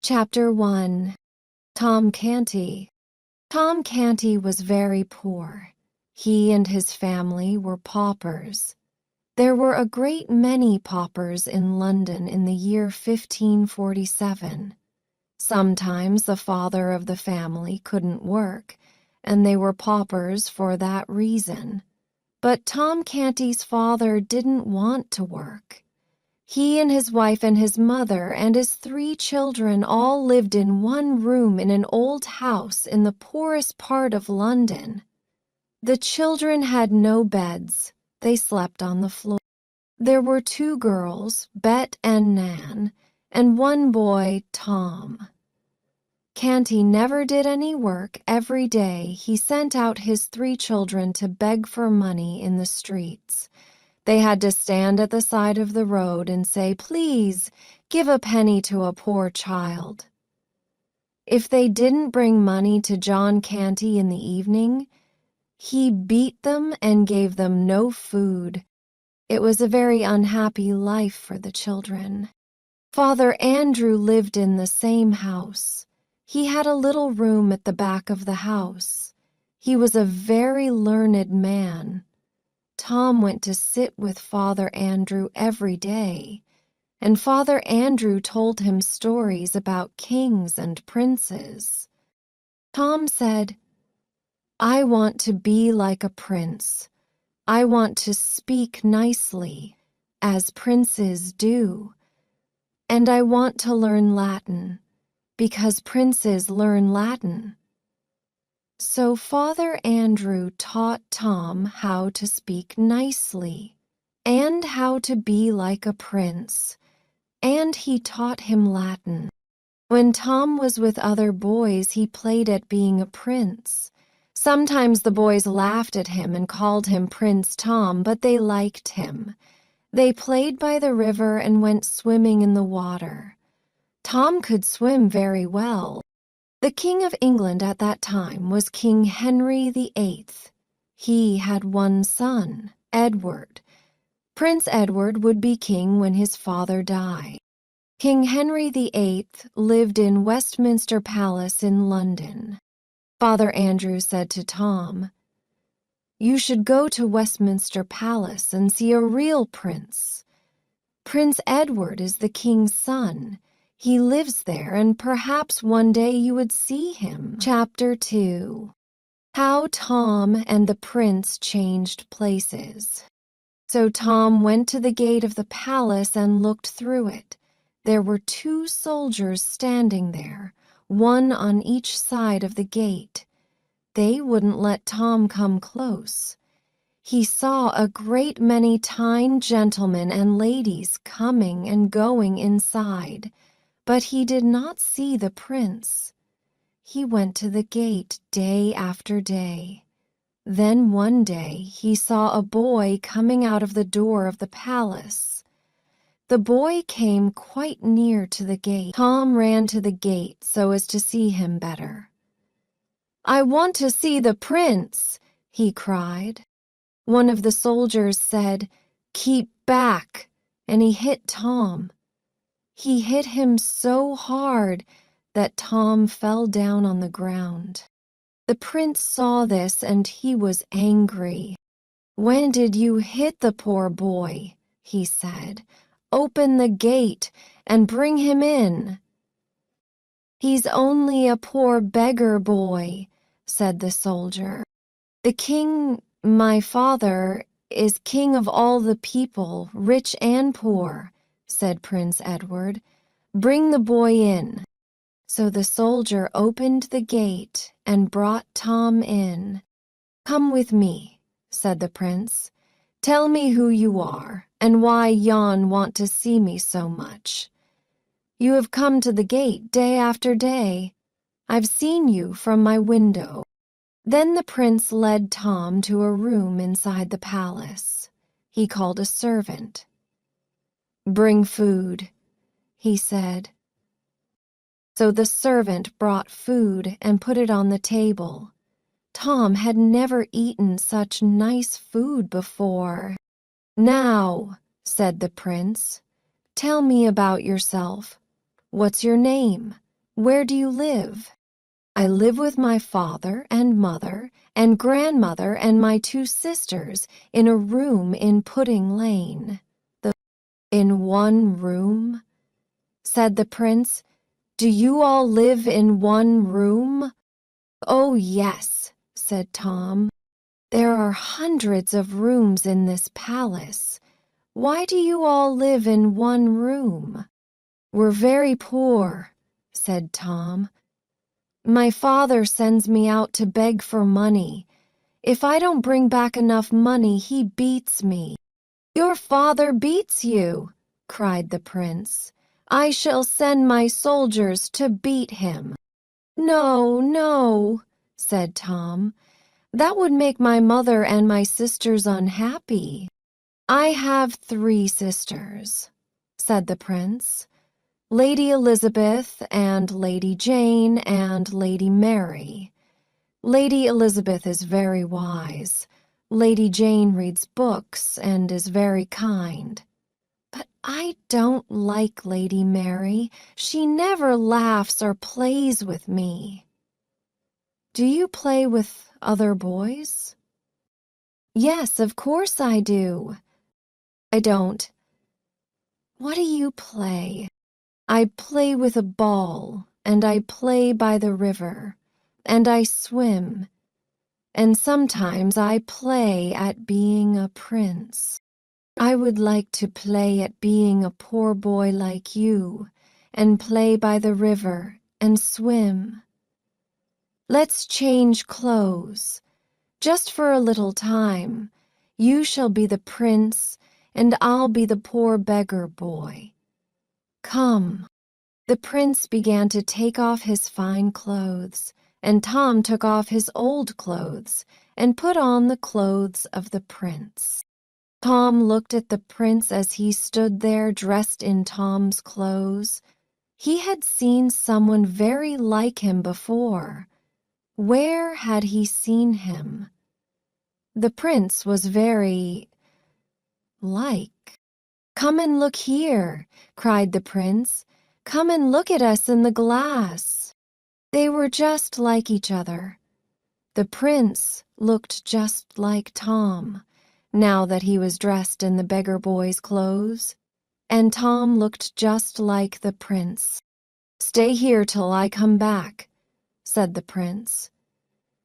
Chapter 1. Tom Canty. Tom Canty was very poor. He and his family were paupers. There were a great many paupers in London in the year 1547. Sometimes the father of the family couldn't work, and they were paupers for that reason. But Tom Canty's father didn't want to work. He and his wife and his mother and his 3 children all lived in one room in an old house in the poorest part of London. The children had no beds. They slept on the floor. There were 2 girls, Bet and Nan, and 1 boy, Tom. Canty never did any work. Every day he sent out his 3 children to beg for money in the streets. They had to stand at the side of the road and say, "Please, give a penny to a poor child." If they didn't bring money to John Canty in the evening, he beat them and gave them no food. It was a very unhappy life for the children. Father Andrew lived in the same house. He had a little room at the back of the house. He was a very learned man. Tom went to sit with Father Andrew every day, and Father Andrew told him stories about kings and princes. Tom said, "I want to be like a prince. I want to speak nicely, as princes do. And I want to learn Latin, because princes learn Latin." So Father Andrew taught Tom how to speak nicely, and how to be like a prince, and he taught him Latin. When Tom was with other boys, he played at being a prince. Sometimes the boys laughed at him and called him Prince Tom, but they liked him. They played by the river and went swimming in the water. Tom could swim very well. The King of England at that time was King Henry VIII. He had 1 son, Edward. Prince Edward would be king when his father died. King Henry VIII lived in Westminster Palace in London. Father Andrew said to Tom, "You should go to Westminster Palace and see a real prince. Prince Edward is the king's son. He lives there, and perhaps one day you would see him." Chapter 2. How Tom and the prince changed places. So Tom went to the gate of the palace and looked through it. There were 2 soldiers standing there, 1 on each side of the gate. They wouldn't let Tom come close. He saw a great many tiny gentlemen and ladies coming and going inside, but he did not see the prince. He went to the gate day after day. Then one day he saw a boy coming out of the door of the palace. The boy came quite near to the gate. Tom ran to the gate so as to see him better. "I want to see the prince," he cried. One of the soldiers said, "Keep back," and he hit Tom. He hit him so hard that Tom fell down on the ground. The prince saw this and he was angry. "When did you hit the poor boy?" he said. "Open the gate and bring him in." "He's only a poor beggar boy," said the soldier. "The king, my father, is king of all the people, rich and poor," said Prince Edward. "Bring the boy in." So the soldier opened the gate and brought Tom in. "Come with me," said the prince. "Tell me who you are and why yon want to see me so much. You have come to the gate day after day. I've seen you from my window." Then the prince led Tom to a room inside the palace. He called a servant. "Bring food," he said. So the servant brought food and put it on the table. Tom had never eaten such nice food before. "Now," said the prince, "tell me about yourself. What's your name? Where do you live?" "I live with my father and mother and grandmother and my 2 sisters in a room in Pudding Lane." "In one room?" said the prince. "Do you all live in one room?" "Oh, yes," said Tom. "There are hundreds of rooms in this palace. Why do you all live in one room?" "We're very poor," said Tom. "My father sends me out to beg for money. If I don't bring back enough money, he beats me." "Your father beats you!" cried the prince. "I shall send my soldiers to beat him." "No, no," said Tom. "That would make my mother and my sisters unhappy." "I have 3 sisters," said the prince. "Lady Elizabeth and Lady Jane and Lady Mary. Lady Elizabeth is very wise. Lady Jane reads books and is very kind. But I don't like Lady Mary. She never laughs or plays with me." "Do you play with other boys?" "Yes, of course I do." "I don't." "What do you play?" "I play with a ball, and I play by the river, and I swim, and sometimes I play at being a prince. I would like to play at being a poor boy like you, and play by the river and swim." "Let's change clothes. Just for a little time. You shall be the prince, and I'll be the poor beggar boy. Come." The prince began to take off his fine clothes, and Tom took off his old clothes and put on the clothes of the prince. Tom looked at the prince as he stood there dressed in Tom's clothes. He had seen someone very like him before. Where had he seen him? The prince was very like. "Come and look here," cried the prince. "Come and look at us in the glass." They were just like each other. The prince looked just like Tom, now that he was dressed in the beggar boy's clothes, and Tom looked just like the prince. "Stay here till I come back," said the prince.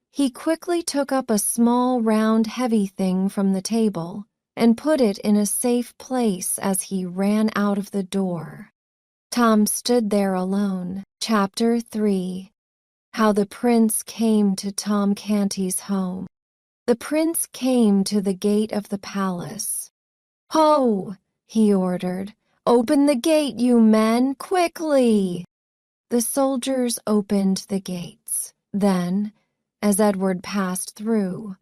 He quickly took up a small, round, heavy thing from the table and put it in a safe place as he ran out of the door. Tom stood there alone. Chapter 3. How the Prince Came to Tom Canty's Home. The prince came to the gate of the palace. "Ho!" he ordered. "Open the gate, you men, quickly!" The soldiers opened the gates. Then, as Edward passed through,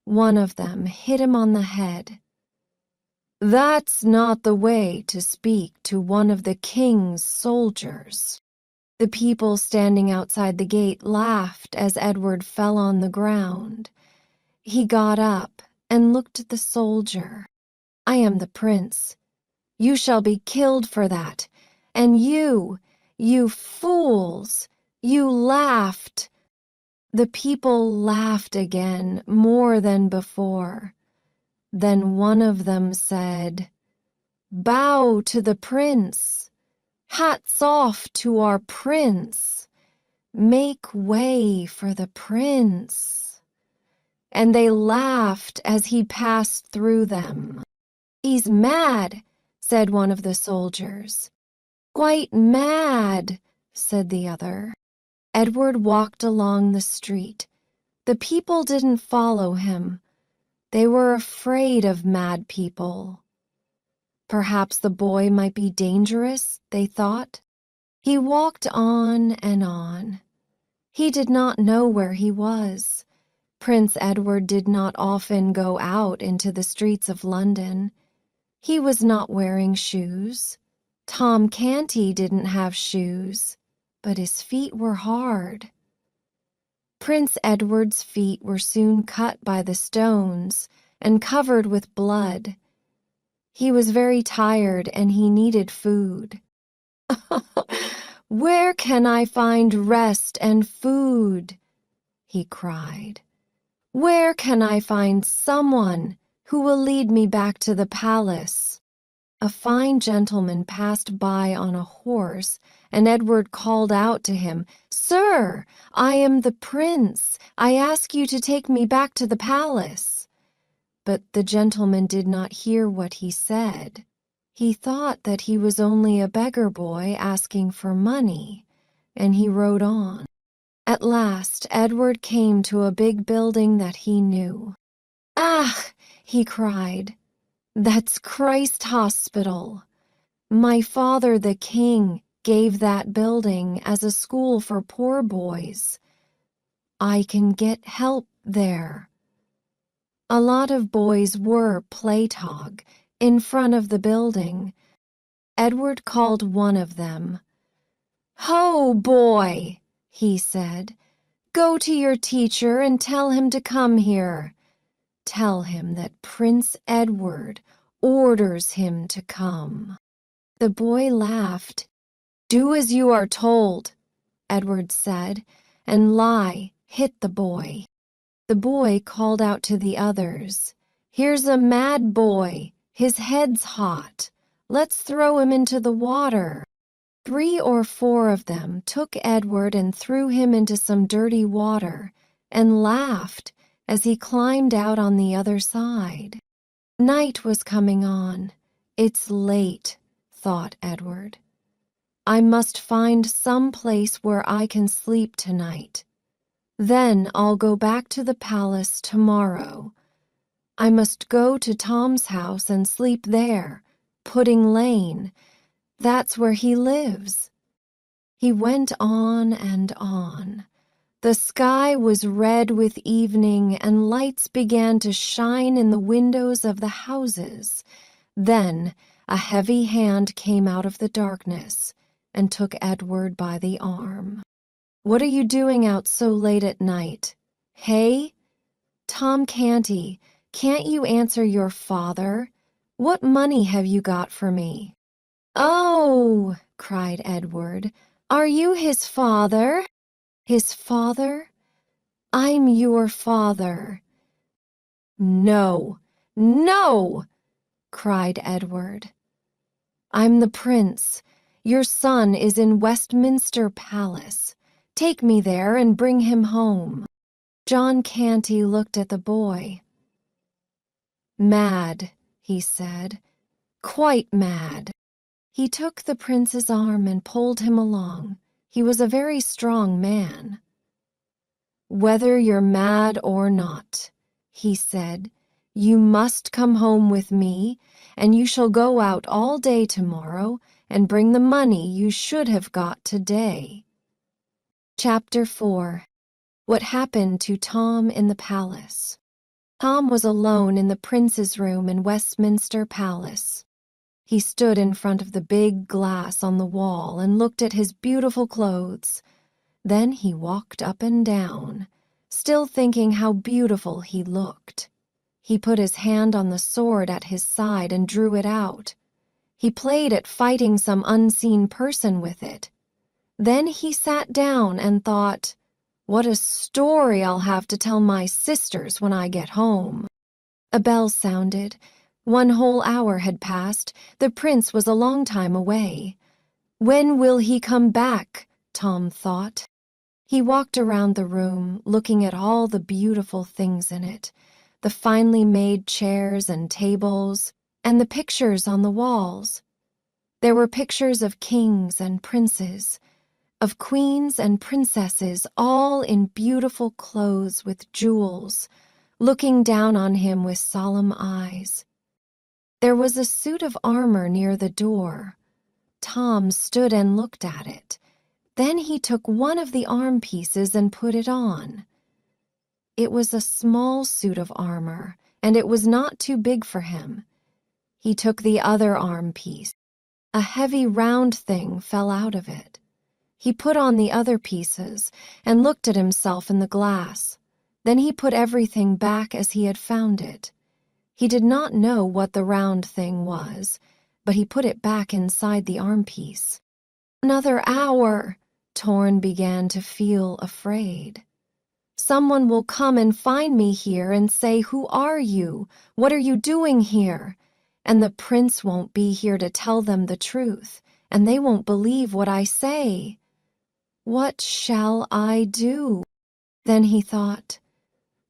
one of them hit him on the head. "That's not the way to speak to one of the king's soldiers." The people standing outside the gate laughed as Edward fell on the ground. He got up and looked at the soldier. "I am the prince. You shall be killed for that. And you fools, you laughed." The people laughed again, more than before. Then one of them said, "Bow to the prince. Hats off to our prince. Make way for the prince." And they laughed as he passed through them. "He's mad," said one of the soldiers. "Quite mad," said the other. Edward walked along the street. The people didn't follow him. They were afraid of mad people. Perhaps the boy might be dangerous, they thought. He walked on and on. He did not know where he was. Prince Edward did not often go out into the streets of London. He was not wearing shoes. Tom Canty didn't have shoes, but his feet were hard. Prince Edward's feet were soon cut by the stones and covered with blood. He was very tired and he needed food. Where can I find rest and food? He cried. Where can I find someone who will lead me back to the palace? A fine gentleman passed by on a horse, and Edward called out to him, Sir, I am the prince. I ask you to take me back to the palace. But the gentleman did not hear what he said. He thought that he was only a beggar boy asking for money, and he rode on. At last, Edward came to a big building that he knew. Ah, he cried, that's Christ Hospital. My father, the king, gave that building as a school for poor boys. I can get help there. A lot of boys were Playtog in front of the building. Edward called one of them. Ho, boy, he said. Go to your teacher and tell him to come here. Tell him that Prince Edward orders him to come. The boy laughed. Do as you are told, Edward said, and Lie hit the boy. The boy called out to the others, Here's a mad boy. His head's hot. Let's throw him into the water. 3 or 4 of them took Edward and threw him into some dirty water and laughed as he climbed out on the other side. Night was coming on. It's late, thought Edward. I must find some place where I can sleep tonight. Then I'll go back to the palace tomorrow. I must go to Tom's house and sleep there, Pudding Lane. That's where he lives. He went on and on. The sky was red with evening, and lights began to shine in the windows of the houses. Then a heavy hand came out of the darkness and took Edward by the arm. What are you doing out so late at night? Hey? Tom Canty, can't you answer your father? What money have you got for me? Oh, cried Edward, are you his father? His father? I'm your father. No, no, cried Edward. I'm the prince. Your son is in Westminster Palace. Take me there and bring him home. John Canty looked at the boy. Mad, he said, quite mad. He took the prince's arm and pulled him along. He was a very strong man. Whether you're mad or not, he said, you must come home with me, and you shall go out all day tomorrow and bring the money you should have got today. Chapter 4. What happened to Tom in the palace. Tom was alone in the prince's room in Westminster Palace. He stood in front of the big glass on the wall and looked at his beautiful clothes. Then he walked up and down, still thinking how beautiful he looked. He put his hand on the sword at his side and drew it out. He played at fighting some unseen person with it. Then he sat down and thought, what a story I'll have to tell my sisters when I get home. A bell sounded. 1 whole hour had passed. The prince was a long time away. When will he come back? Tom thought. He walked around the room, looking at all the beautiful things in it, the finely made chairs and tables, and the pictures on the walls. There were pictures of kings and princes, of queens and princesses, all in beautiful clothes with jewels, looking down on him with solemn eyes. There was a suit of armor near the door. Tom stood and looked at it. Then he took one of the arm pieces and put it on. It was a small suit of armor, and it was not too big for him. He took the other arm piece. A heavy round thing fell out of it. He put on the other pieces and looked at himself in the glass. Then he put everything back as he had found it. He did not know what the round thing was, but he put it back inside the arm piece. Another hour. Torn began to feel afraid. Someone will come and find me here and say, "Who are you? What are you doing here?" And the prince won't be here to tell them the truth, and they won't believe what I say. What shall I do? Then he thought,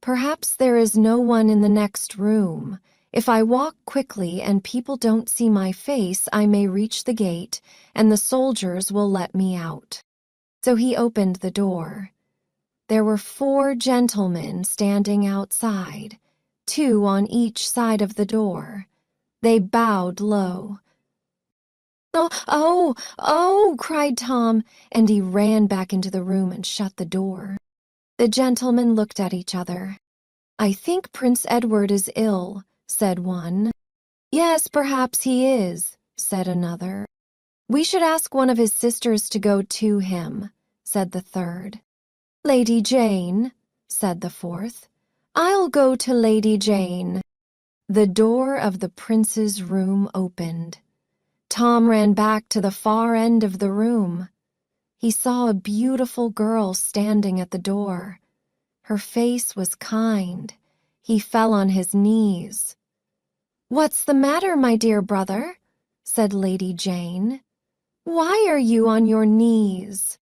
perhaps there is no one in the next room. If I walk quickly and people don't see my face, I may reach the gate, and the soldiers will let me out. So he opened the door. There were 4 gentlemen standing outside, 2 on each side of the door. They bowed low. "Oh, oh, oh!" cried Tom, and he ran back into the room and shut the door. The gentlemen looked at each other. "I think Prince Edward is ill," said one. "Yes, perhaps he is," said another. "We should ask one of his sisters to go to him," said the third. "Lady Jane," said the fourth. "I'll go to Lady Jane." The door of the prince's room opened. Tom ran back to the far end of the room. He saw a beautiful girl standing at the door. Her face was kind. He fell on his knees. "What's the matter, my dear brother?" said Lady Jane. "Why are you on your knees?"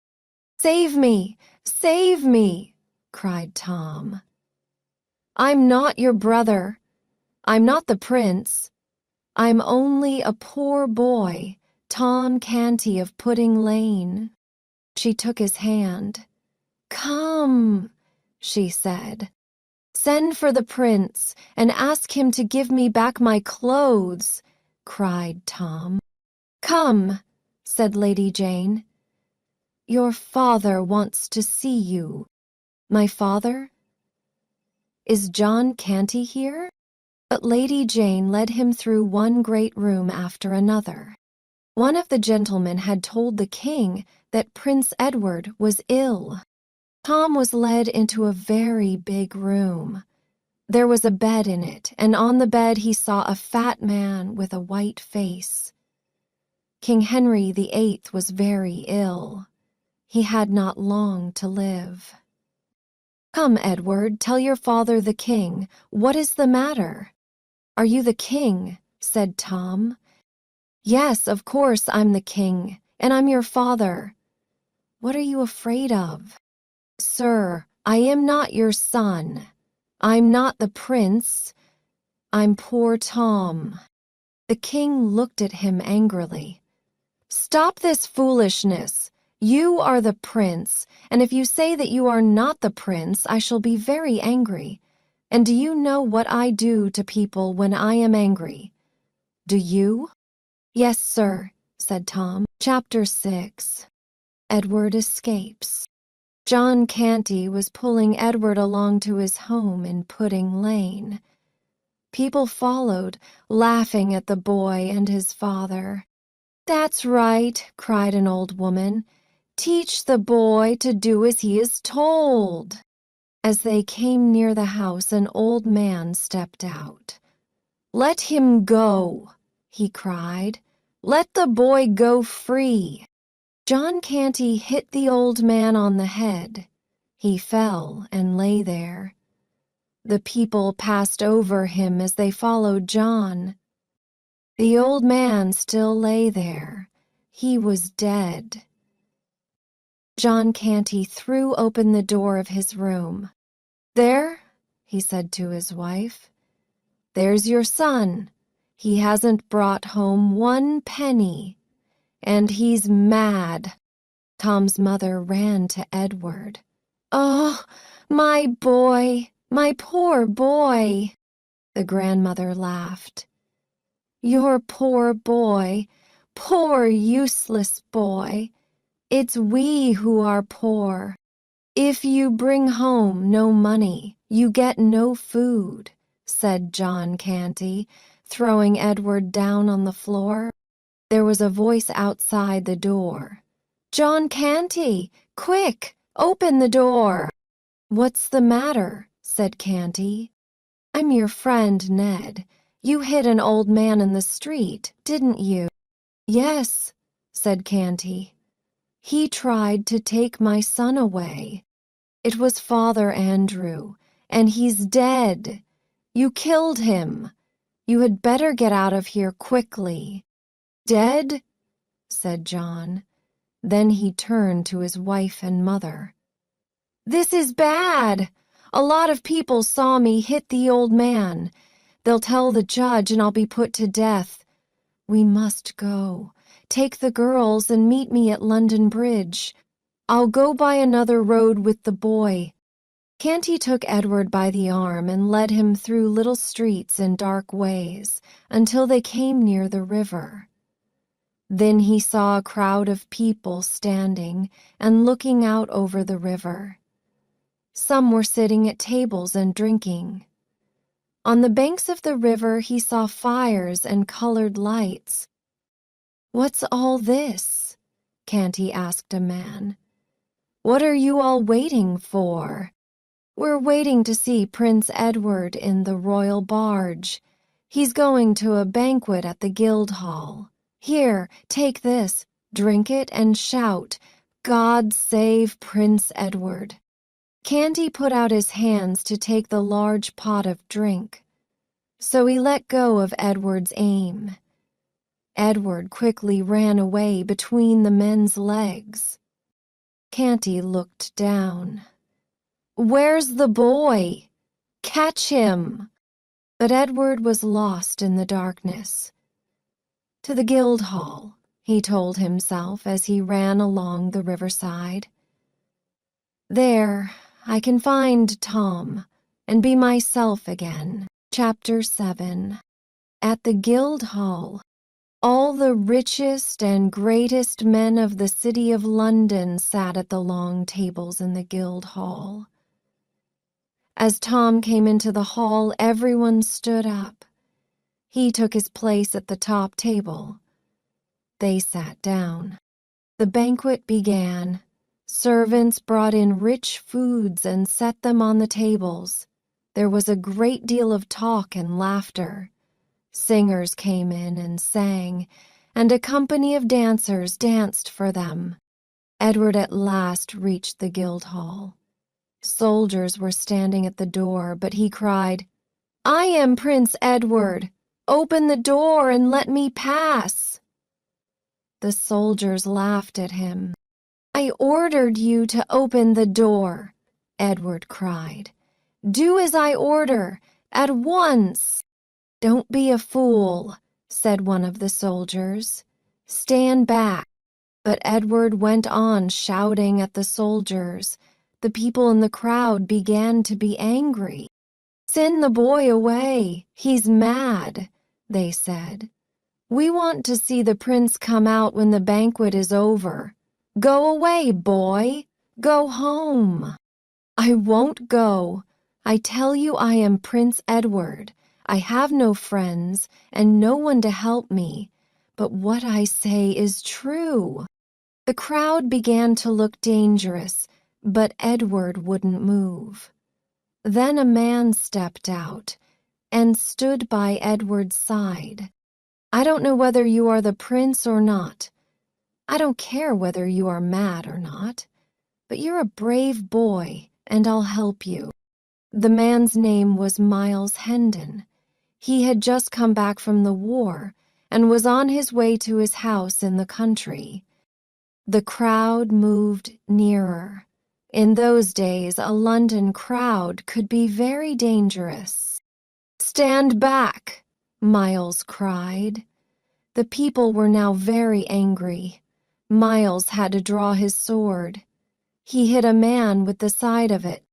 "Save me! Save me!" cried Tom. "I'm not your brother. I'm not the prince. I'm only a poor boy, Tom Canty of Pudding Lane." She took his hand. "Come," she said. "Send for the prince and ask him to give me back my clothes," cried Tom. "Come," said Lady Jane. "Your father wants to see you." "My father? Is John Canty here?" But Lady Jane led him through one great room after another. One of the gentlemen had told the king that Prince Edward was ill. Tom was led into a very big room. There was a bed in it, and on the bed he saw a fat man with a white face. King Henry VIII was very ill. He had not long to live. "Come, Edward, tell your father the king. What is the matter?" "Are you the king?" said Tom. "Yes, of course I'm the king, and I'm your father." "What are you afraid of?" "Sir, I am not your son. I'm not the prince. I'm poor Tom." The king looked at him angrily. "Stop this foolishness. You are the prince, and if you say that you are not the prince, I shall be very angry. And do you know what I do to people when I am angry? Do you?" "Yes, sir," said Tom. Chapter 6. Edward Escapes. John Canty was pulling Edward along to his home in Pudding Lane. People followed, laughing at the boy and his father. "That's right," cried an old woman. "Teach the boy to do as he is told." As they came near the house, an old man stepped out. "Let him go," he cried. "Let the boy go free." John Canty hit the old man on the head. He fell and lay there. The people passed over him as they followed John. The old man still lay there. He was dead. John Canty threw open the door of his room. "There," he said to his wife, "there's your son. He hasn't brought home 1 penny, and he's mad." Tom's mother ran to Edward. "Oh, my boy, my poor boy!" The grandmother laughed. "Your poor boy, poor useless boy. It's we who are poor. If you bring home no money, you get no food," said John Canty, throwing Edward down on the floor. There was a voice outside the door. "John Canty, quick, open the door." "What's the matter?" said Canty. "I'm your friend Ned. You hit an old man in the street, didn't you?" "Yes," said Canty. He tried to take my son away. It was Father Andrew, and he's dead. You killed him. You had better get out of here quickly." "Dead?" said John. Then he turned to his wife and mother. "This is bad. A lot of people saw me hit the old man. They'll tell the judge and I'll be put to death. We must go. Take the girls and meet me at London Bridge. I'll go by another road with the boy." Canty took Edward by the arm and led him through little streets and dark ways until they came near the river. Then he saw a crowd of people standing and looking out over the river. Some were sitting at tables and drinking. On the banks of the river he saw fires and colored lights. "What's all this?" Canty asked a man. "What are you all waiting for?" "We're waiting to see Prince Edward in the royal barge. He's going to a banquet at the Guildhall. Here, take this, drink it and shout, 'God save Prince Edward.'" Canty put out his hands to take the large pot of drink. So he let go of Edward's aim. Edward quickly ran away between the men's legs. Canty looked down. "Where's the boy? Catch him!" But Edward was lost in the darkness. "To the Guildhall," he told himself as he ran along the riverside. "There, I can find Tom and be myself again." Chapter 7. At the Guildhall, all the richest and greatest men of the city of London sat at the long tables in the Guildhall. As Tom came into the hall, everyone stood up. He took his place at the top table. They sat down. The banquet began. Servants brought in rich foods and set them on the tables. There was a great deal of talk and laughter. Singers came in and sang, and a company of dancers danced for them. Edward at last reached the Guildhall. Soldiers were standing at the door, but he cried, "I am Prince Edward. Open the door and let me pass." The soldiers laughed at him. "I ordered you to open the door," Edward cried. "Do as I order, at once." "Don't be a fool," said one of the soldiers. "Stand back." But Edward went on shouting at the soldiers. The people in the crowd began to be angry. "Send the boy away. He's mad," they said. "We want to see the prince come out when the banquet is over. Go away, boy. Go home." "I won't go. I tell you I am Prince Edward. I have no friends and no one to help me, but what I say is true." The crowd began to look dangerous, but Edward wouldn't move. Then a man stepped out and stood by Edward's side. "I don't know whether you are the prince or not. I don't care whether you are mad or not, but you're a brave boy, and I'll help you." The man's name was Miles Hendon. He had just come back from the war and was on his way to his house in the country. The crowd moved nearer. In those days, a London crowd could be very dangerous. "Stand back!" Miles cried. The people were now very angry. Miles had to draw his sword. He hit a man with the side of it.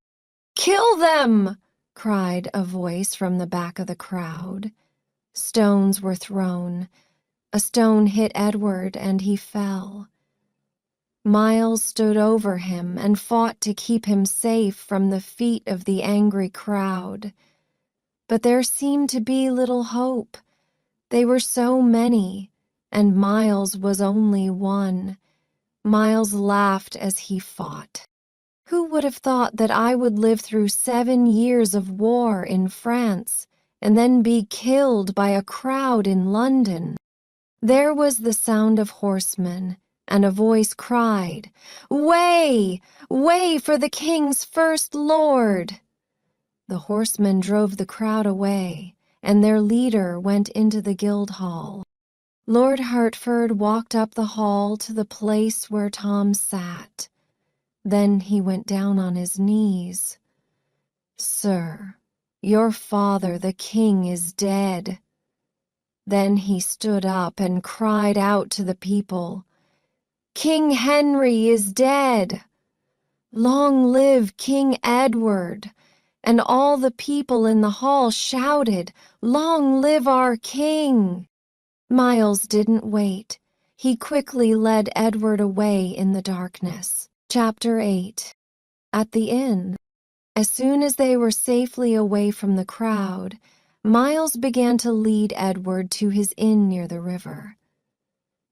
"Kill them!" cried a voice from the back of the crowd. Stones were thrown. A stone hit Edward and he fell. Miles stood over him and fought to keep him safe from the feet of the angry crowd. But there seemed to be little hope. They were so many, and Miles was only one. Miles laughed as he fought. "Who would have thought that I would live through 7 years of war in France and then be killed by a crowd in London?" There was the sound of horsemen, and a voice cried, "Way! Way for the king's first lord!" The horsemen drove the crowd away, and their leader went into the Guildhall. Lord Hertford walked up the hall to the place where Tom sat. Then he went down on his knees. "Sir, your father, the king, is dead." Then he stood up and cried out to the people, "King Henry is dead! Long live King Edward!" And all the people in the hall shouted, "Long live our king!" Miles didn't wait. He quickly led Edward away in the darkness. Chapter 8. At the inn, as soon as they were safely away from the crowd, Miles began to lead Edward to his inn near the river.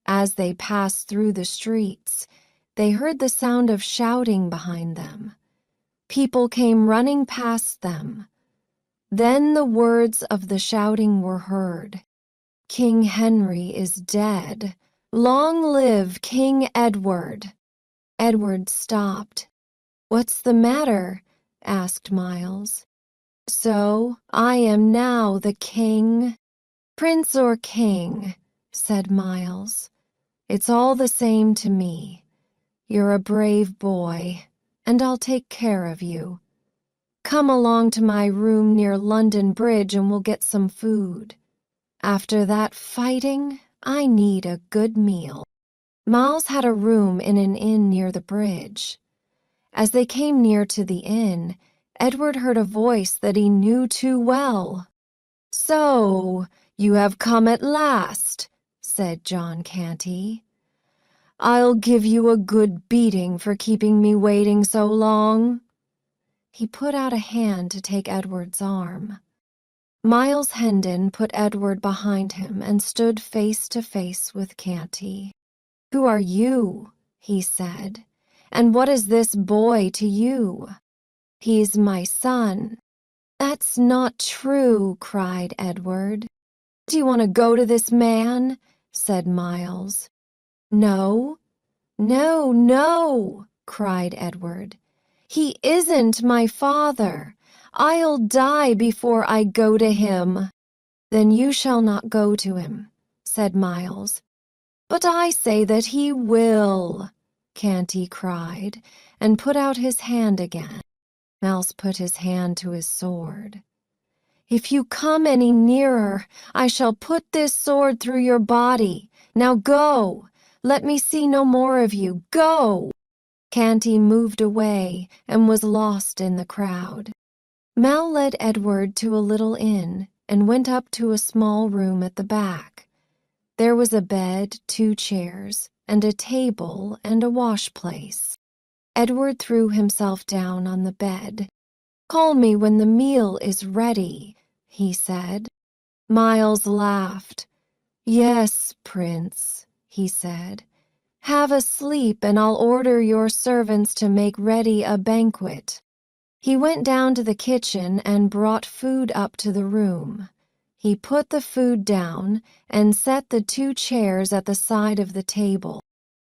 As they passed through the streets, they heard the sound of shouting behind them. People came running past them. Then the words of the shouting were heard. "King Henry is dead. Long live King Edward!" Edward stopped. "What's the matter?" asked Miles. "So I am now the king?" "Prince or king," said Miles. "It's all the same to me. You're a brave boy, and I'll take care of you. Come along to my room near London Bridge and we'll get some food. After that fighting, I need a good meal." Miles had a room in an inn near the bridge. As they came near to the inn, Edward heard a voice that he knew too well. "So, you have come at last," said John Canty. "I'll give you a good beating for keeping me waiting so long." He put out a hand to take Edward's arm. Miles Hendon put Edward behind him and stood face to face with Canty. "Who are you?" he said. "And what is this boy to you?" "He's my son." "That's not true," cried Edward. "Do you want to go to this man?" said Miles. "No, no, no," cried Edward. "He isn't my father. I'll die before I go to him." "Then you shall not go to him," said Miles. "But I say that he will," Canty cried, and put out his hand again. Miles put his hand to his sword. "If you come any nearer, I shall put this sword through your body. Now go! Let me see no more of you. Go!" Canty moved away and was lost in the crowd. Mal led Edward to a little inn and went up to a small room at the back. There was a bed, 2 chairs, and a table and a wash-place. Edward threw himself down on the bed. "Call me when the meal is ready," he said. Miles laughed. "Yes, Prince," he said. "Have a sleep and I'll order your servants to make ready a banquet." He went down to the kitchen and brought food up to the room. He put the food down and set the 2 chairs at the side of the table.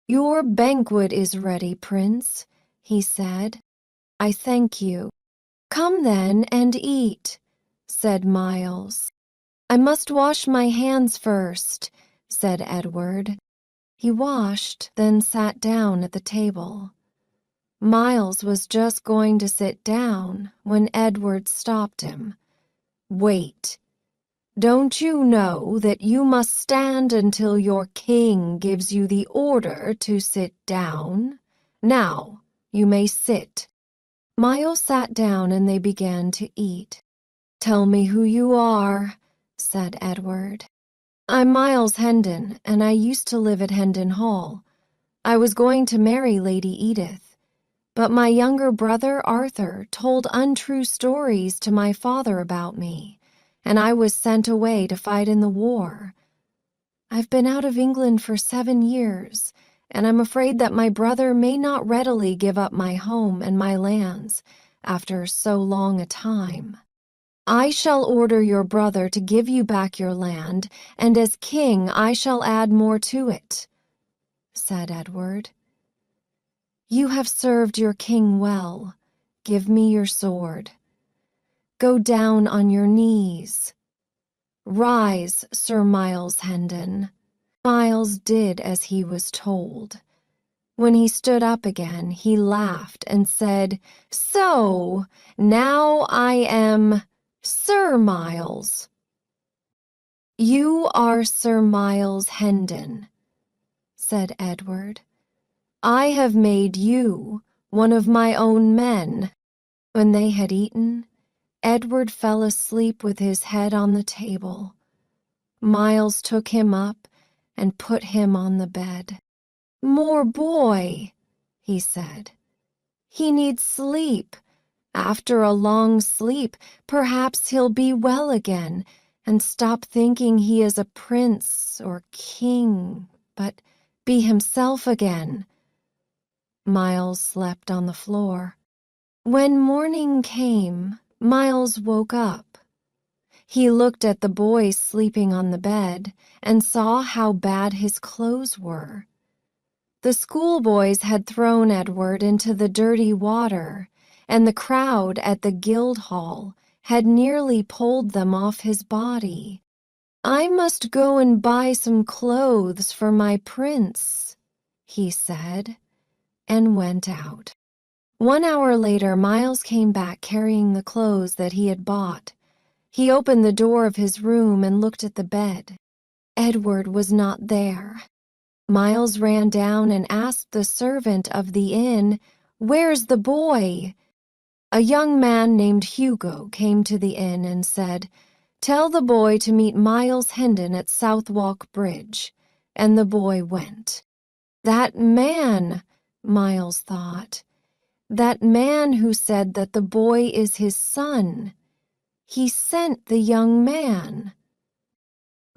"Your banquet is ready, Prince," he said. "I thank you." "Come then and eat," said Miles. "I must wash my hands first," said Edward. He washed, then sat down at the table. Miles was just going to sit down when Edward stopped him. "Wait. Don't you know that you must stand until your king gives you the order to sit down? Now, you may sit." Miles sat down and they began to eat. "Tell me who you are," said Edward. "I'm Miles Hendon, and I used to live at Hendon Hall. I was going to marry Lady Edith. But my younger brother, Arthur, told untrue stories to my father about me, and I was sent away to fight in the war. I've been out of England for 7 years, and I'm afraid that my brother may not readily give up my home and my lands after so long a time. I shall order your brother to give you back your land, and as king I shall add more to it." said Edward. "You have served your king well. Give me your sword. Go down on your knees. Rise, Sir Miles Hendon." Miles did as he was told. When he stood up again, he laughed and said, "So, now I am Sir Miles." "You are Sir Miles Hendon," said Edward. "I have made you one of my own men." When they had eaten, Edward fell asleep with his head on the table. Miles took him up and put him on the bed. "More boy," he said. "He needs sleep. After a long sleep, perhaps he'll be well again and stop thinking he is a prince or king, but be himself again." Miles slept on the floor. When morning came, Miles woke up. He looked at the boy sleeping on the bed and saw how bad his clothes were. The schoolboys had thrown Edward into the dirty water, and the crowd at the Guildhall had nearly pulled them off his body. "I must go and buy some clothes for my prince," he said, and went out. 1 hour later, Miles came back carrying the clothes that he had bought. He opened the door of his room and looked at the bed. Edward was not there. Miles ran down and asked the servant of the inn, "Where's the boy?" A young man named Hugo came to the inn and said, "Tell the boy to meet Miles Hendon at Southwark Bridge," and the boy went. That man, Miles thought, that man who said that the boy is his son. He sent the young man.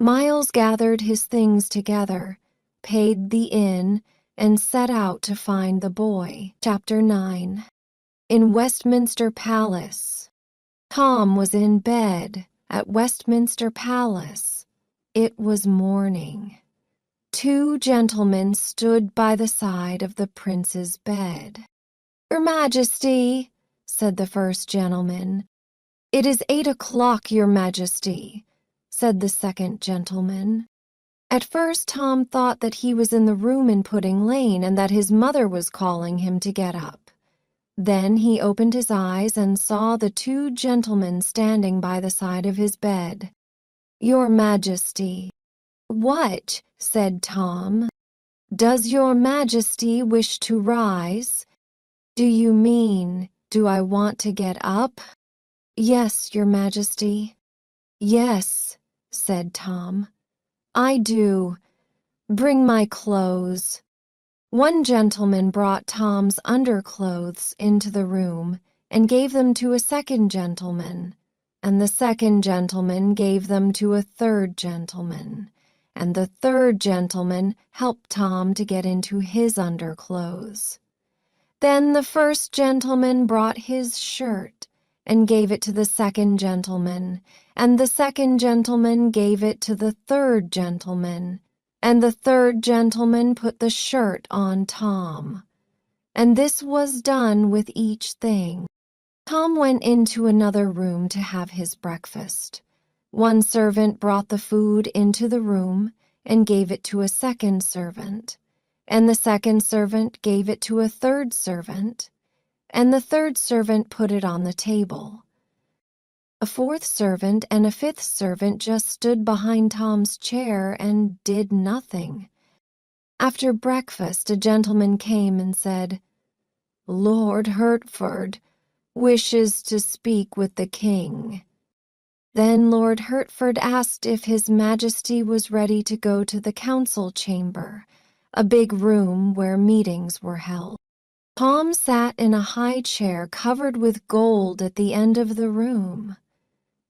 Miles gathered his things together, paid the inn, and set out to find the boy. Chapter 9. In Westminster Palace. Tom was in bed at Westminster Palace. It was morning. 2 gentlemen stood by the side of the prince's bed. "Your Majesty," said the first gentleman. "It is 8 o'clock, Your Majesty," said the second gentleman. At first Tom thought that he was in the room in Pudding Lane and that his mother was calling him to get up. Then he opened his eyes and saw the 2 gentlemen standing by the side of his bed. "Your Majesty." "What?" said Tom. "Does Your Majesty wish to rise?" "Do you mean, do I want to get up?" "Yes, Your Majesty." "Yes," said Tom. "I do. Bring my clothes." One gentleman brought Tom's underclothes into the room and gave them to a second gentleman, and the second gentleman gave them to a third gentleman, and the third gentleman helped Tom to get into his underclothes. Then the first gentleman brought his shirt and gave it to the second gentleman, and the second gentleman gave it to the third gentleman, and the third gentleman put the shirt on Tom. And this was done with each thing. Tom went into another room to have his breakfast. One servant brought the food into the room and gave it to a second servant, and the second servant gave it to a third servant, and the third servant put it on the table. A fourth servant and a fifth servant just stood behind Tom's chair and did nothing. After breakfast, a gentleman came and said, "Lord Hertford wishes to speak with the king." Then Lord Hertford asked if His Majesty was ready to go to the council chamber, a big room where meetings were held. Tom sat in a high chair covered with gold at the end of the room.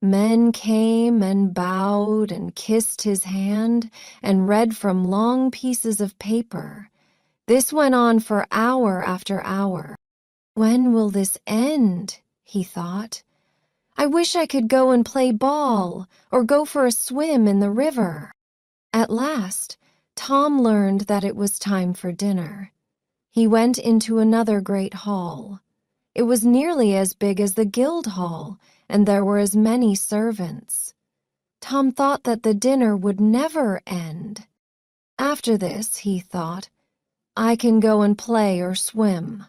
Men came and bowed and kissed his hand and read from long pieces of paper. This went on for hour after hour. "When will this end?" he thought. "I wish I could go and play ball or go for a swim in the river." At last, Tom learned that it was time for dinner. He went into another great hall. It was nearly as big as the guild hall, and there were as many servants. Tom thought that the dinner would never end. After this, he thought, I can go and play or swim.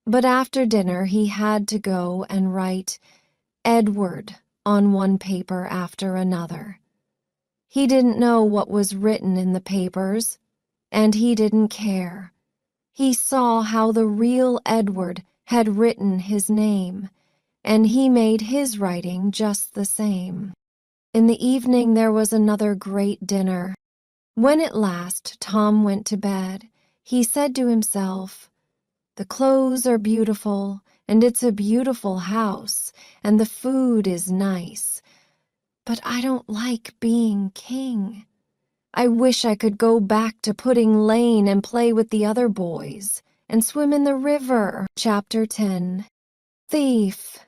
But after dinner, he had to go and write Edward on one paper after another. He didn't know what was written in the papers, and he didn't care. He saw how the real Edward had written his name, and he made his writing just the same. In the evening there was another great dinner. When at last Tom went to bed, he said to himself, the clothes are beautiful, and it's a beautiful house, and the food is nice, but I don't like being king. I wish I could go back to Pudding Lane and play with the other boys and swim in the river. Chapter 10. Thief!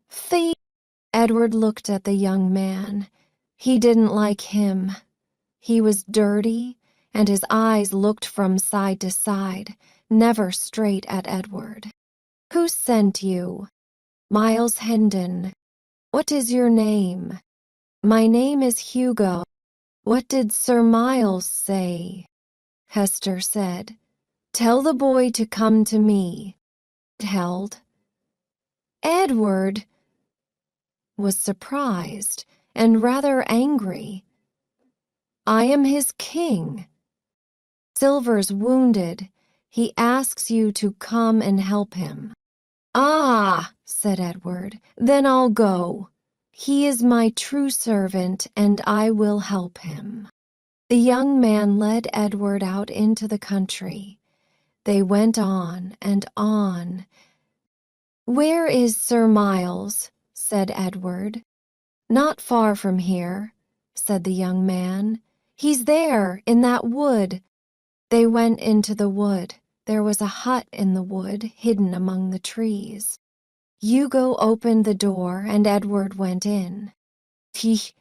Thief! Edward looked at the young man. He didn't like him. He was dirty, and his eyes looked from side to side, never straight at Edward. Who sent you? Miles Hendon. What is your name? My name is Hugo. What did Sir Miles say? Hester said, tell the boy to come to me. Held. Edward was surprised and rather angry. I am his king. Silver's wounded. He asks you to come and help him. Ah, said Edward, then I'll go. He is my true servant, and I will help him. The young man led Edward out into the country. They went on and on. Where is Sir Miles? Said Edward. Not far from here, said the young man. He's there, in that wood. They went into the wood. There was a hut in the wood, hidden among the trees. Hugo opened the door, and Edward went in. Tch,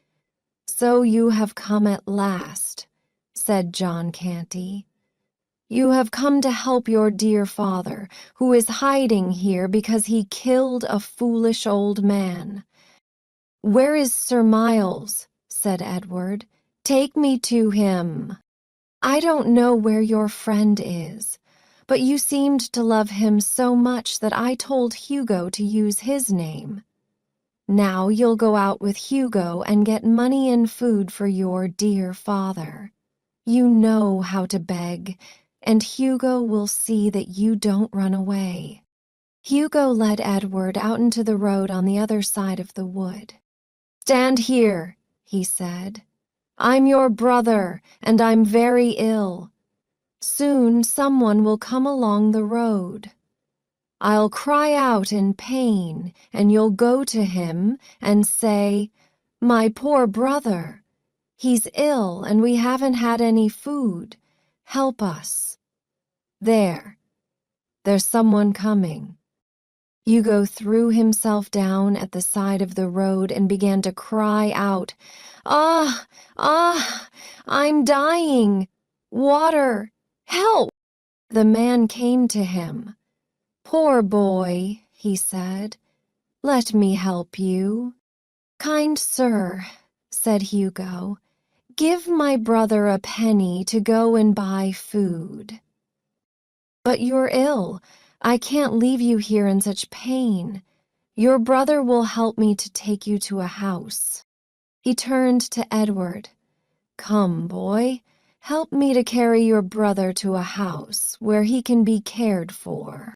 so you have come at last, said John Canty. You have come to help your dear father, who is hiding here because he killed a foolish old man. Where is Sir Miles? Said Edward. Take me to him. I don't know where your friend is, but you seemed to love him so much that I told Hugo to use his name. Now you'll go out with Hugo and get money and food for your dear father. You know how to beg, and Hugo will see that you don't run away. Hugo led Edward out into the road on the other side of the wood. Stand here, he said. I'm your brother, and I'm very ill. Soon someone will come along the road. I'll cry out in pain, and you'll go to him and say, my poor brother, he's ill and we haven't had any food. Help us. There's someone coming. Hugo threw himself down at the side of the road and began to cry out, Ah, I'm dying. Water, help! The man came to him. Poor boy, he said, let me help you. Kind sir, said Hugo, give my brother a penny to go and buy food. But you're ill. I can't leave you here in such pain. Your brother will help me to take you to a house. He turned to Edward. Come, boy, help me to carry your brother to a house where he can be cared for.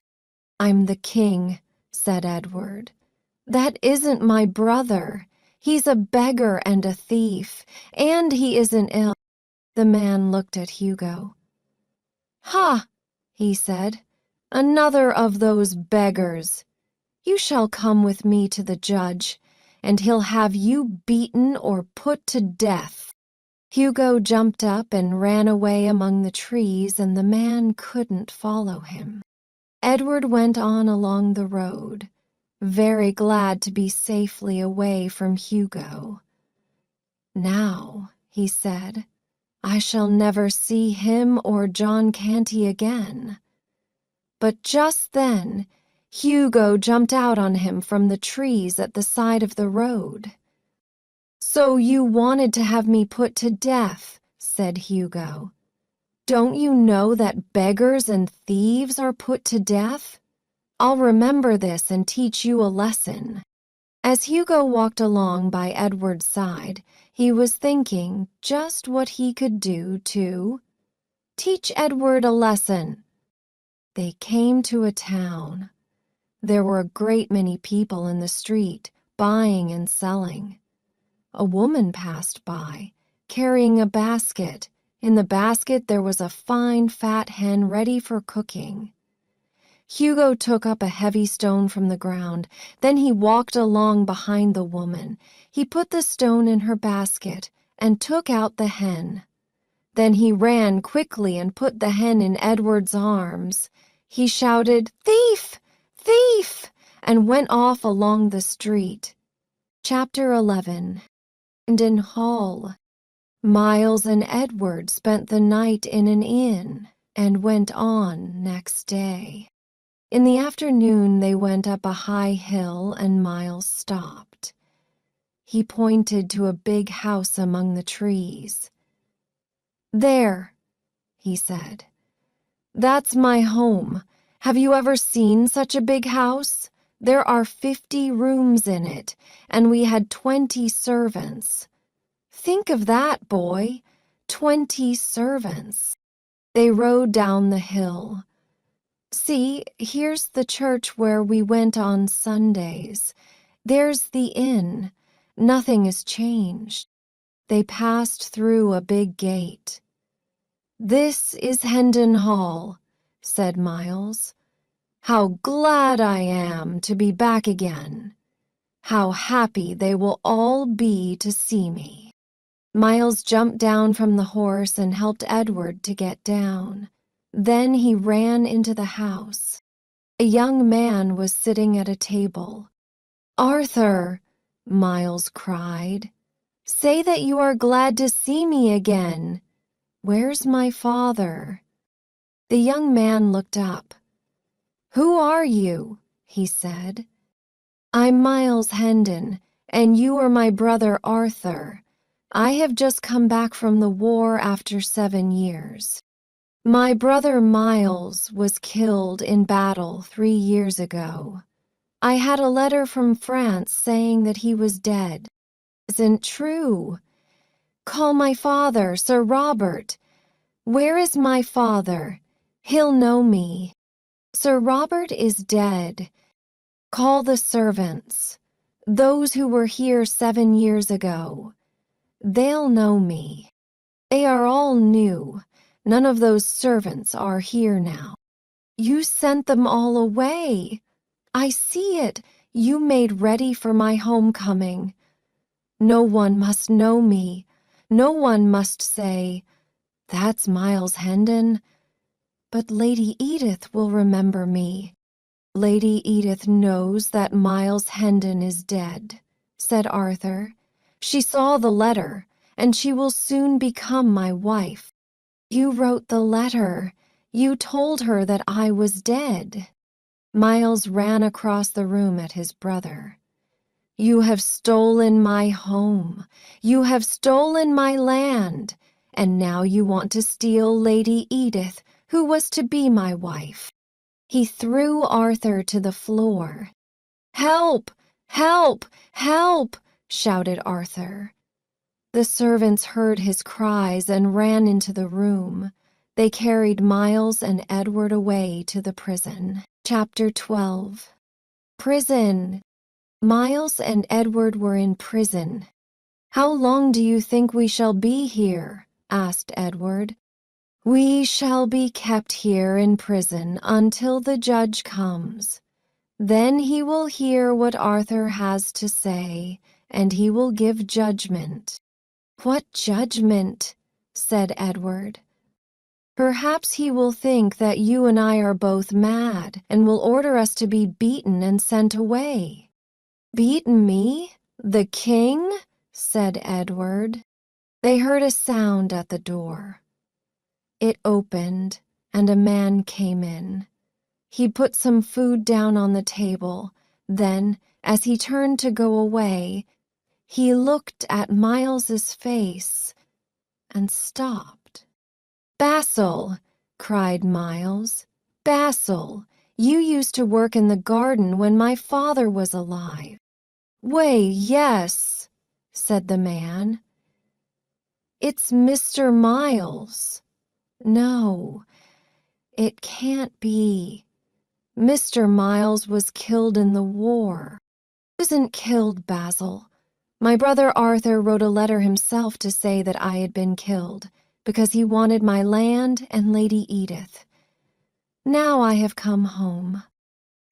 I'm the king, said Edward. That isn't my brother. He's a beggar and a thief, and he isn't ill. The man looked at Hugo. Ha, he said, another of those beggars. You shall come with me to the judge, and he'll have you beaten or put to death. Hugo jumped up and ran away among the trees, and the man couldn't follow him. Edward went on along the road, very glad to be safely away from Hugo. Now, he said, I shall never see him or John Canty again. But just then, Hugo jumped out on him from the trees at the side of the road. "So you wanted to have me put to death," said Hugo. "Don't you know that beggars and thieves are put to death? I'll remember this and teach you a lesson." As Hugo walked along by Edward's side, he was thinking just what he could do to teach Edward a lesson. They came to a town. There were a great many people in the street, buying and selling. A woman passed by, carrying a basket. In the basket there was a fine fat hen ready for cooking. Hugo took up a heavy stone from the ground. Then he walked along behind the woman. He put the stone in her basket and took out the hen. Then he ran quickly and put the hen in Edward's arms. He shouted, "Thief! Thief!" and went off along the street. Chapter 11. In Hall. Miles and Edward spent the night in an inn and went on next day. In the afternoon they went up a high hill and Miles stopped. He pointed to a big house among the trees. "There," he said. "That's my home. Have you ever seen such a big house? There are 50 rooms in it, and we had 20 servants. Think of that, boy, 20 servants." They rode down the hill. "See, here's the church where we went on Sundays. There's the inn. Nothing is changed." They passed through a big gate. "This is Hendon Hall," said Miles. "How glad I am to be back again. How happy they will all be to see me." Miles jumped down from the horse and helped Edward to get down. Then he ran into the house. A young man was sitting at a table. "Arthur," Miles cried, "say that you are glad to see me again. Where's my father?" The young man looked up. "Who are you?" he said. "I'm Miles Hendon, and you are my brother Arthur. I have just come back from the war after 7 years. My brother Miles was killed in battle 3 years ago. I had a letter from France saying that he was dead. Isn't true? Call my father, Sir Robert. Where is my father? He'll know me. Sir Robert is dead. Call the servants, those who were here 7 years ago. They'll know me. They are all new. None of those servants are here now. You sent them all away. I see it. You made ready for my homecoming. No one must know me. No one must say, 'That's Miles Hendon.' But Lady Edith will remember me." "Lady Edith knows that Miles Hendon is dead," said Arthur. "She saw the letter, and she will soon become my wife." "You wrote the letter. You told her that I was dead." Miles ran across the room at his brother. "You have stolen my home. You have stolen my land. And now you want to steal Lady Edith, who was to be my wife." He threw Arthur to the floor. "Help! Help! Help!" shouted Arthur. The servants heard his cries and ran into the room. They carried Miles and Edward away to the prison. Chapter 12. Prison. Miles and Edward were in prison. "How long do you think we shall be here?" asked Edward. "We shall be kept here in prison until the judge comes. Then he will hear what Arthur has to say, and he will give judgment." "What judgment?" said Edward. "Perhaps he will think that you and I are both mad and will order us to be beaten and sent away." "Beaten me? The king?" said Edward. They heard a sound at the door. It opened, and a man came in. He put some food down on the table. Then, as he turned to go away, he looked at Miles's face and stopped. "Basil!" cried Miles. "Basil, you used to work in the garden when my father was alive." "Why, yes," said the man. "It's Mr. Miles." "No, it can't be. Mr. Miles was killed in the war." "Wasn't killed, Basil. My brother Arthur wrote a letter himself to say that I had been killed, because he wanted my land and Lady Edith. Now I have come home.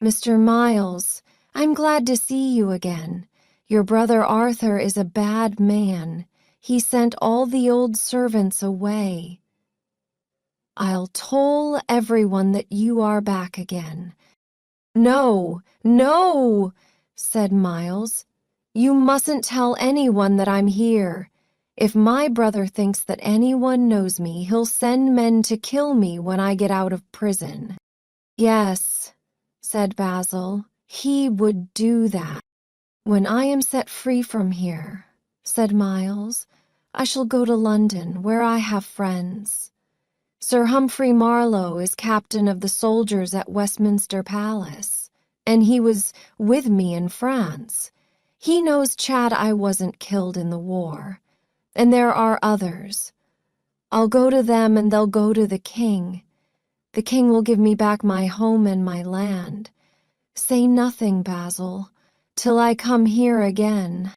Mr. Miles, I'm glad to see you again. Your brother Arthur is a bad man. He sent all the old servants away. I'll toll everyone that you are back again." "No, no," said Miles. "You mustn't tell anyone that I'm here. If my brother thinks that anyone knows me, he'll send men to kill me when I get out of prison." "Yes," said Basil, "he would do that." "When I am set free from here," said Miles, "I shall go to London, where I have friends. Sir Humphrey Marlowe is captain of the soldiers at Westminster Palace, and he was with me in France. He knows Chad I wasn't killed in the war, and there are others. I'll go to them and they'll go to the king. The king will give me back my home and my land. Say nothing, Basil, till I come here again."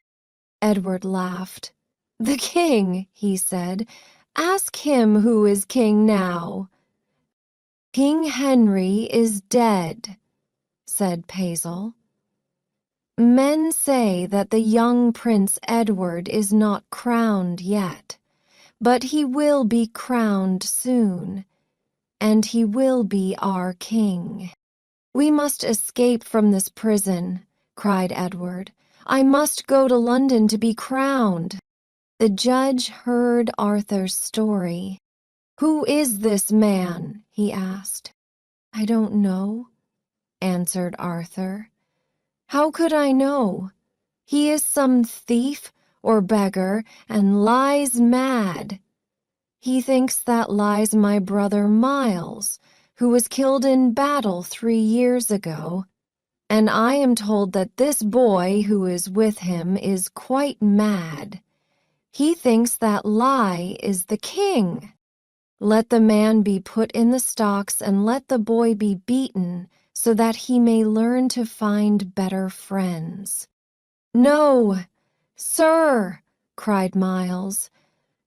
Edward laughed. "The king," he said. "Ask him who is king now." "King Henry is dead," said Basil. "Men say that the young Prince Edward is not crowned yet, but he will be crowned soon, and he will be our king." "We must escape from this prison," cried Edward. "I must go to London to be crowned." The judge heard Arthur's story. "Who is this man?" he asked. "I don't know," answered Arthur. "How could I know? He is some thief or beggar and lies mad. He thinks that lies my brother Miles, who was killed in battle 3 years ago, and I am told that this boy who is with him is quite mad. He thinks that lie is the king. Let the man be put in the stocks and let the boy be beaten so that he may learn to find better friends." "No, sir," cried Miles.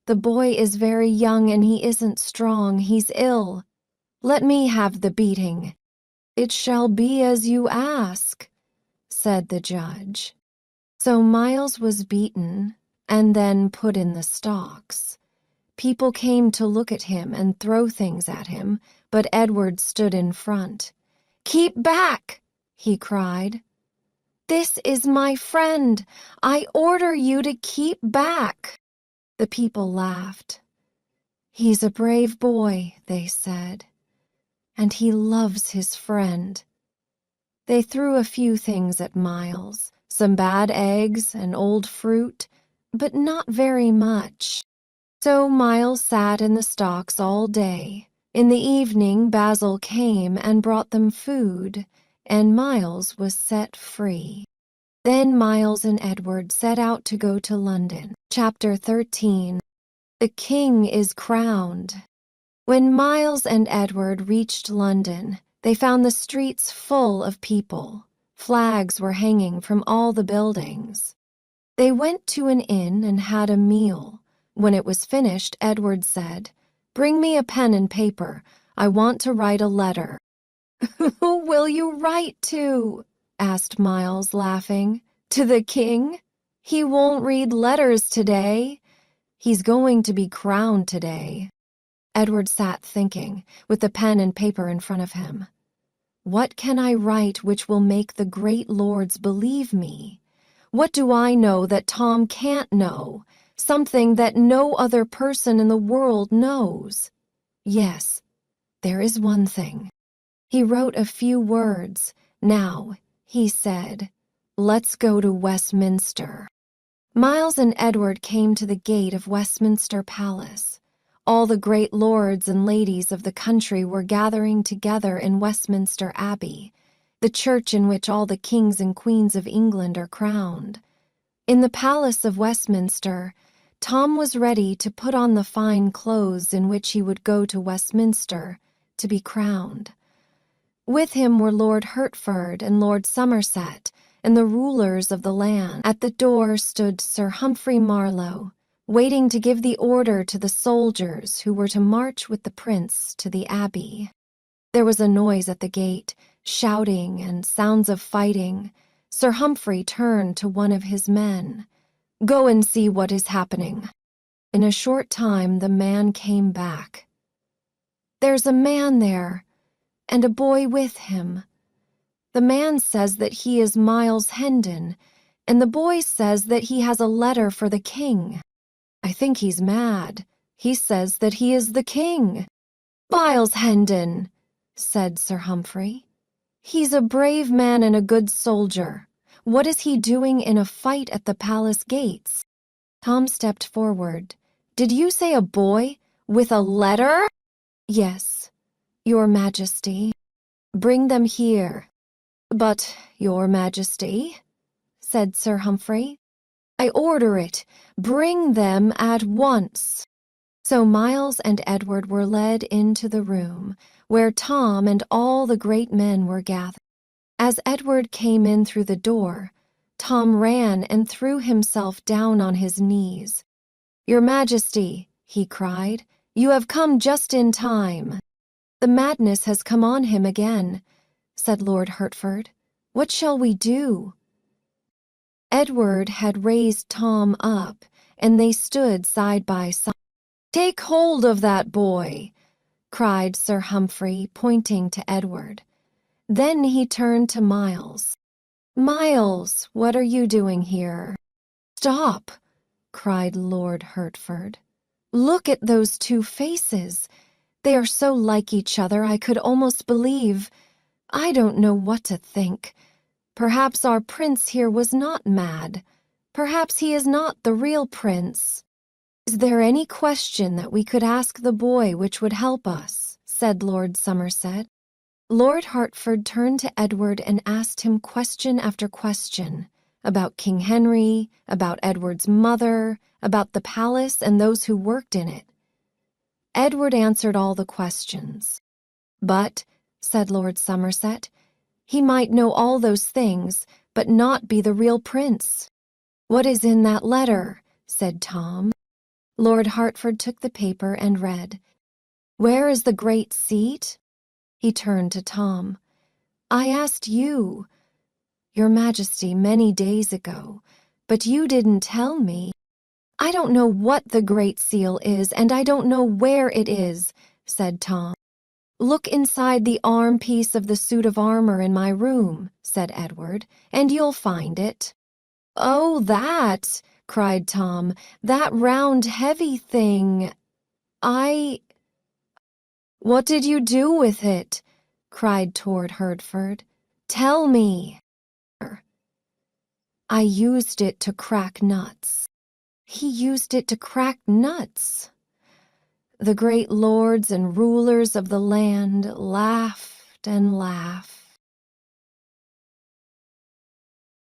"The boy is very young and he isn't strong. He's ill. Let me have the beating." "It shall be as you ask," said the judge. So Miles was beaten and then put in the stocks. People came to look at him and throw things at him, but Edward stood in front. "Keep back!" he cried. "This is my friend. I order you to keep back." The people laughed. "He's a brave boy," they said, "and he loves his friend." They threw a few things at Miles, some bad eggs and old fruit, but not very much. So Miles sat in the stocks all day. In the evening Basil came and brought them food, and Miles was set free. Then Miles and Edward set out to go to London. Chapter 13. The King is Crowned. When Miles and Edward reached London, they found the streets full of people. Flags were hanging from all the buildings. They went to an inn and had a meal. When it was finished, Edward said, "Bring me a pen and paper. I want to write a letter." "Who will you write to?" asked Miles, laughing. "To the king? He won't read letters today. He's going to be crowned today." Edward sat thinking, with the pen and paper in front of him. "What can I write which will make the great lords believe me? What do I know that Tom can't know? something that no other person in the world knows. Yes, there is one thing. He wrote a few words. Now, he said, let's go to Westminster. Miles and Edward came to the gate of Westminster Palace. All the great lords and ladies of the country were gathering together in Westminster Abbey, the church in which all the kings and queens of England are crowned. In the Palace of Westminster, Tom was ready to put on the fine clothes in which he would go to Westminster to be crowned. With him were Lord Hertford and Lord Somerset and the rulers of the land. At the door stood Sir Humphrey Marlowe, waiting to give the order to the soldiers who were to march with the prince to the abbey. There was a noise at the gate, shouting and sounds of fighting. Sir Humphrey turned to one of his men. "Go and see what is happening." In a short time the man came back. "There's a man there, and a boy with him. The man says that he is Miles Hendon, and the boy says that he has a letter for the king. I think he's mad. He says that he is the king." "Miles Hendon," said Sir Humphrey. "He's a brave man and a good soldier. What is he doing in a fight at the palace gates?" Tom stepped forward. "Did you say a boy with a letter?" "Yes, Your Majesty." "Bring them here." "But, Your Majesty," said Sir Humphrey, "I order it. Bring them at once." So Miles and Edward were led into the room where Tom and all the great men were gathered. As Edward came in through the door, Tom ran and threw himself down on his knees. "Your Majesty," he cried, "you have come just in time." "The madness has come on him again," said Lord Hertford. "What shall we do?" Edward had raised Tom up, and they stood side by side. "Take hold of that boy," cried Sir Humphrey, pointing to Edward. Then he turned to Miles. "Miles, what are you doing here?" "Stop!" cried Lord Hertford. "Look at those two faces. They are so like each other I could almost believe. I don't know what to think. Perhaps our prince here was not mad. Perhaps he is not the real prince." "Is there any question that we could ask the boy which would help us?" said Lord Somerset. Lord Hertford turned to Edward and asked him question after question about King Henry, about Edward's mother, about the palace and those who worked in it. Edward answered all the questions. "But," said Lord Somerset, "he might know all those things, but not be the real prince." "What is in that letter?" said Tom. Lord Hertford took the paper and read, "Where is the great seat?" He turned to Tom. "I asked you, Your Majesty, many days ago, but you didn't tell me." "I don't know what the Great Seal is, and I don't know where it is," said Tom. "Look inside the arm-piece of the suit of armor in my room," said Edward, "and you'll find it." "Oh, that!" cried Tom. "That round, heavy thing. "What did you do with it?" cried Lord Hertford. "Tell me." "I used it to crack nuts." "He used it to crack nuts." The great lords and rulers of the land laughed and laughed.